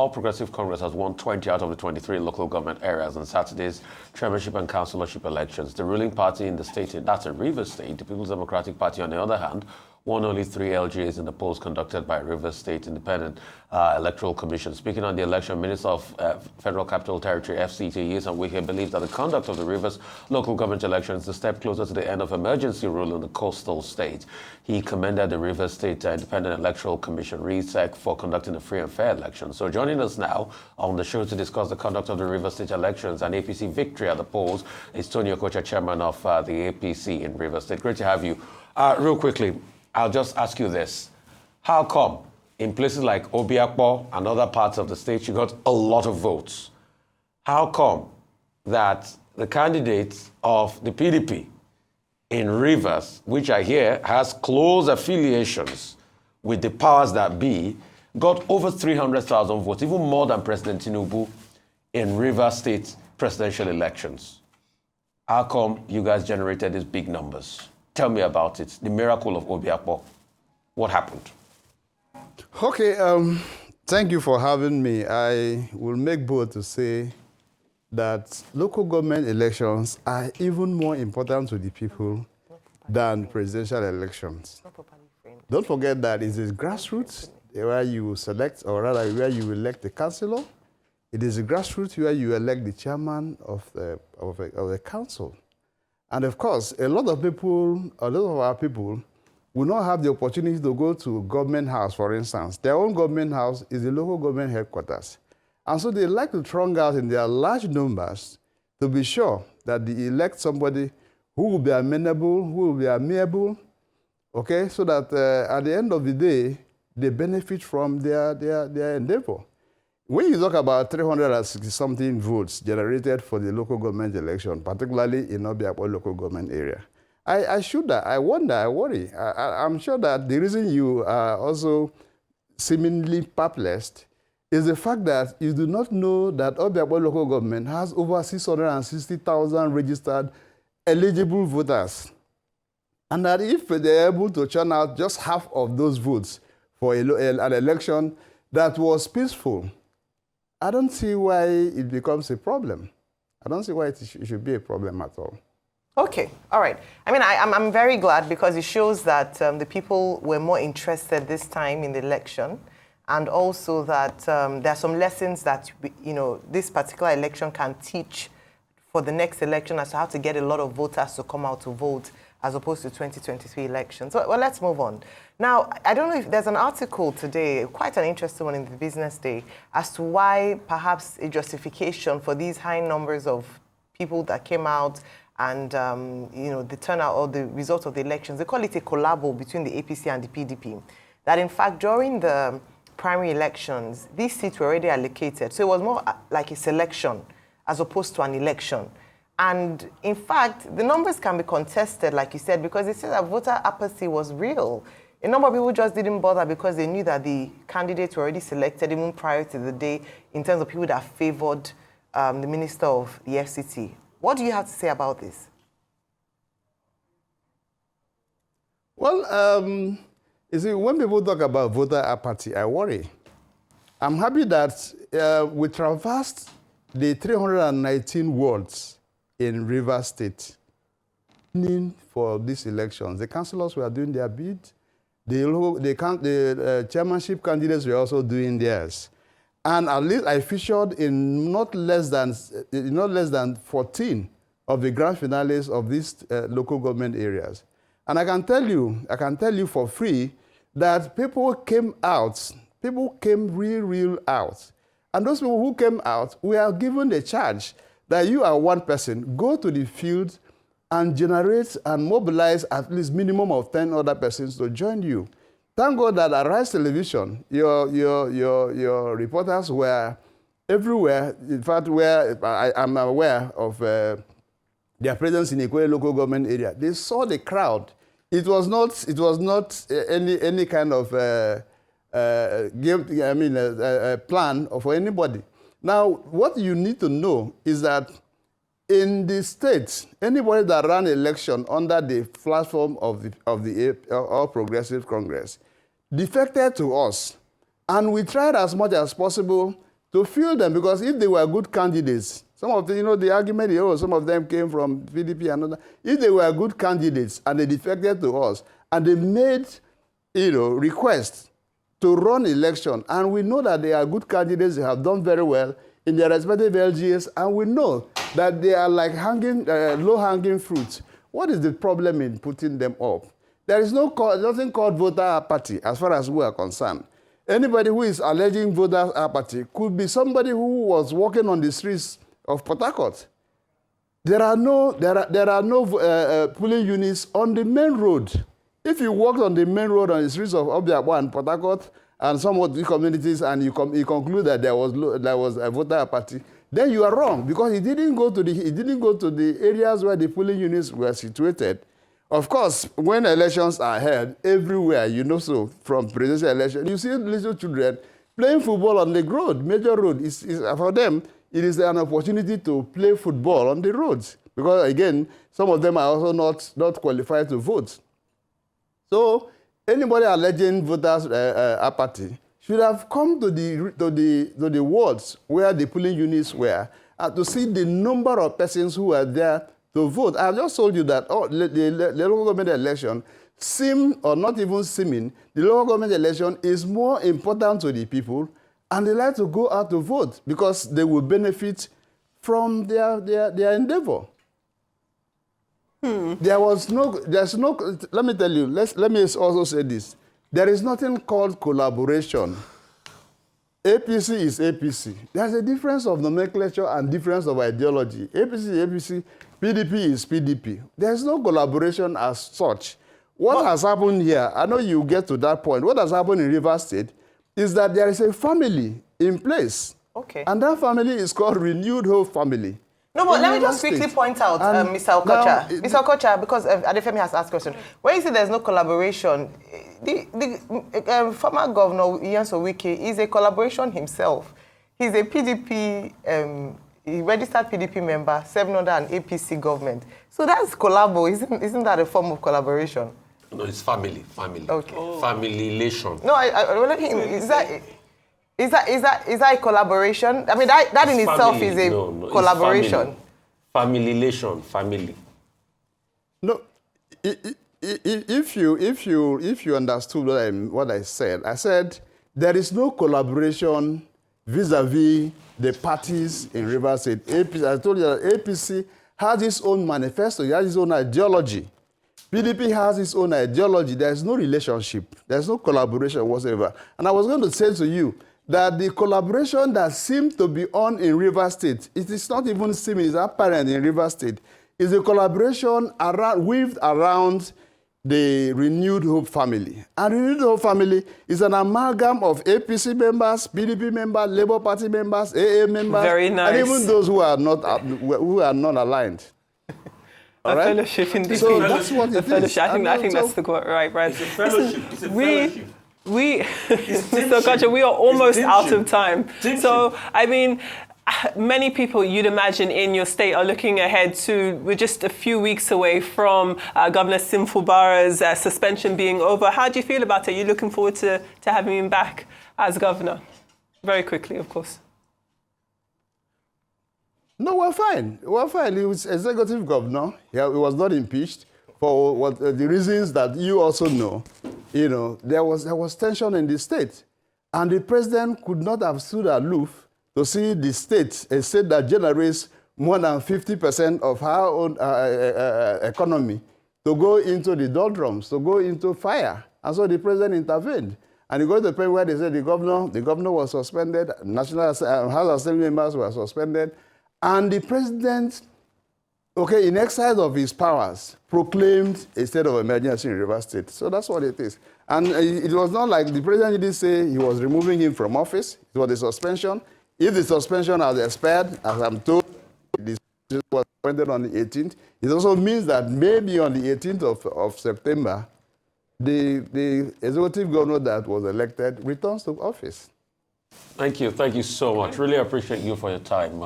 All Progressive Congress has won 20 out of the 23 local government areas on Saturday's chairmanship and councillorship elections. The ruling party in the state, that's in Rivers State, the People's Democratic Party, on the other hand, won only 3 LGAs in the polls conducted by Rivers State Independent Electoral Commission. Speaking on the election, Minister of Federal Capital Territory, FCT, Yeson Wike, believes that the conduct of the Rivers local government elections is a step closer to the end of emergency rule in the coastal state. He commended the Rivers State Independent Electoral Commission, RESEC, for conducting a free and fair election. So joining us now on the show to discuss the conduct of the Rivers State elections and APC victory at the polls is Tony Okocha, chairman of the APC in Rivers State. Great to have you. Real quickly, I'll just ask you this. How come in places like Obiakpo and other parts of the state you got a lot of votes? How come that the candidates of the PDP in Rivers, which I hear has close affiliations with the powers that be, got over 300,000 votes, even more than President Tinubu in Rivers State presidential elections? How come you guys generated these big numbers? Tell me about it, the miracle of Obiakpo. What happened? Okay, thank you for having me. I will make bold to say that local government elections are even more important to the people than presidential elections. Don't forget that it is grassroots where you select, or rather where you elect the councillor. It is a grassroots where you elect the chairman of the council. And of course, a lot of our people will not have the opportunity to go to government house, for instance. Their own government house is the local government headquarters. And so they like to throng out in their large numbers to be sure that they elect somebody who will be amenable, who will be amiable, okay, so that at the end of the day, they benefit from their endeavor. When you talk about 360-something votes generated for the local government election, particularly in Obiakpo local government area, I wonder, I worry. I'm sure that the reason you are also seemingly perplexed is the fact that you do not know that Obiakpo local government has over 660,000 registered eligible voters. And that if they're able to churn out just half of those votes for an election that was peaceful, I don't see why it becomes a problem. I don't see why it should be a problem at all. Okay, all right. I mean, I'm very glad because it shows that the people were more interested this time in the election, and also that there are some lessons that, this particular election can teach for the next election as to how to get a lot of voters to come out to vote as opposed to 2023 elections. So, well, let's move on. Now, I don't know if there's an article today, quite an interesting one in the Business Day, as to why perhaps a justification for these high numbers of people that came out and, the turnout or the result of the elections. They call it a collabo between the APC and the PDP. That, in fact, during the primary elections, these seats were already allocated. So it was more like a selection as opposed to an election. And in fact, the numbers can be contested, like you said, because they said that voter apathy was real. A number of people just didn't bother because they knew that the candidates were already selected even prior to the day in terms of people that favored the minister of the FCT. What do you have to say about this? Well, you see, when people talk about voter apathy, I worry. I'm happy that we traversed the 319 wards in Rivers State for these elections. The councillors were doing their bid. The chairmanship candidates were also doing theirs. And at least I featured in not less than 14 of the grand finales of these local government areas. And I can tell you for free that people came real out. And those people who came out, we are given the charge that you are one person, go to the field and generate and mobilize at least minimum of 10 other persons to join you. Thank God that at Rise Television, your reporters were everywhere. In fact, where I'm aware of their presence in Ikoyi local government area. They saw the crowd. It was not any kind of plan for anybody. Now, what you need to know is that in the states, anybody that ran election under the platform of the All Progressive Congress defected to us, and we tried as much as possible to fill them, because if they were good candidates, some of the, the argument, some of them came from PDP and other. If they were good candidates and they defected to us and they made, requests to run election, and we know that they are good candidates, they have done very well in their respective LGAs, and we know that they are like low-hanging fruits. What is the problem in putting them up? There is nothing called voter apathy as far as we are concerned. Anybody who is alleging voter apathy could be somebody who was walking on the streets of Portharcourt. There are no polling units on the main road. If you walk on the main road on the streets of Obiakwa and Portharcourt and some of the communities, and you conclude that there was a voter apathy, then you are wrong, because he didn't go to the areas where the polling units were situated. Of course, when elections are held everywhere, so from presidential election, you see little children playing football on the road, major road. For them, it is an opportunity to play football on the roads, because again, some of them are also not qualified to vote. So anybody alleging voters' apathy should have come to the wards where the polling units were to see the number of persons who are there to vote. I have just told you that the local government election or not even seeming, the local government election is more important to the people, and they like to go out to vote because they will benefit from their endeavor. There's no, let me tell you, let me also say this. There is nothing called collaboration. APC is APC. There's a difference of nomenclature and difference of ideology. APC is APC, PDP is PDP. There's no collaboration as such. What has happened here, I know you get to that point, what has happened in Rivers State is that there is a family in place. Okay. And that family is called Renewed Hope Family. No, but let me just quickly point out, Mr. Okocha. Mr. Okocha, because Adefemi has asked a question. When you say there's no collaboration, the former governor, Iyanso Wike, is a collaboration himself. He's a PDP, he registered PDP member, 700 and APC government. So that's collabo. Isn't that a form of collaboration? No, it's family. Okay. Oh. Family-lation. No, is that a collaboration? I mean, that in itself is a collaboration. Family-lation, family. No, if you understood what I said there is no collaboration vis-a-vis the parties in Rivers State. I told you that APC has its own manifesto, it has its own ideology. PDP has its own ideology. There is no relationship. There is no collaboration whatsoever. And I was going to say to you that the collaboration that seems to be on in Rivers State, it is not even seeming, it's apparent in Rivers State, is a collaboration weaved around the Renewed Hope family. And Renewed Hope family is an amalgam of APC members, PDP members, Labour Party members, AA members, Very nice. and even those who are not aligned. All right? Fellowship indeed. So that's what it is. Fellowship. I think that's the right. It's a fellowship. It's a fellowship. Mr. Okocha, we are almost out of time. So, I mean, many people, you'd imagine, in your state are looking ahead to, we're just a few weeks away from Governor Simfulbara's suspension being over. How do you feel about it? Are you looking forward to having him back as governor? Very quickly, of course. No, we're fine. We're fine. He was executive governor. He was not impeached for the reasons that you also know. You know, there was tension in the state. And the president could not have stood aloof to see the state, a state that generates more than 50% of our own economy, to go into the doldrums, to go into fire. And so the president intervened. And he got to the point where they said the governor was suspended, National House Assembly members were suspended, and the president, in exercise of his powers, proclaimed a state of emergency in Rivers State. So that's what it is. And it was not like the president didn't say he was removing him from office. It was a suspension. If the suspension has expired, as I'm told, this was appointed on the 18th, it also means that maybe on the 18th of September, the executive governor that was elected returns to office. Thank you so much. Really appreciate you for your time.